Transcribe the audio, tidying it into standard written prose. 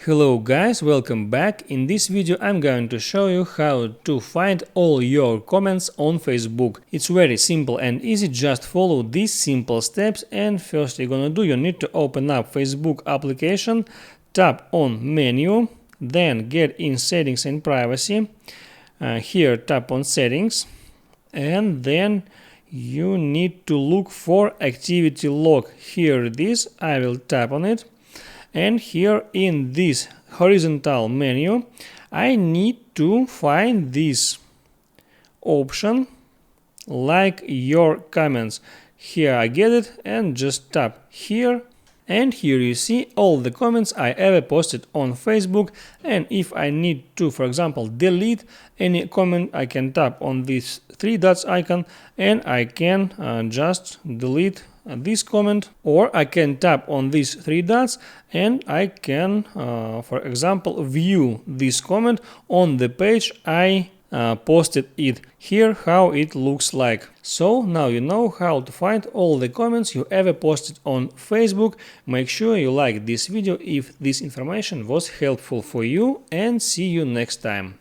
Hello guys, welcome back. In this video I'm going to show you how to find all your comments on Facebook. It's very simple and easy, just follow these simple steps. And first you're gonna do, you need to open up Facebook application, tap on menu, then get in settings and privacy. Here tap on settings, and then you need to look for activity log. Here it is, I will tap on it. And here in this horizontal menu, I need to find this option like your comments. Here I get it and just tap here. And here you see all the comments I ever posted on Facebook. And if I need to, for example, delete any comment, I can tap on this three dots icon and I can just delete this comment, or I can tap on these three dots and I can, for example, view this comment on the page I posted it. Here how it looks like. So now you know how to find all the comments you ever posted on Facebook. Make sure you like this video if this information was helpful for you, and see you next time.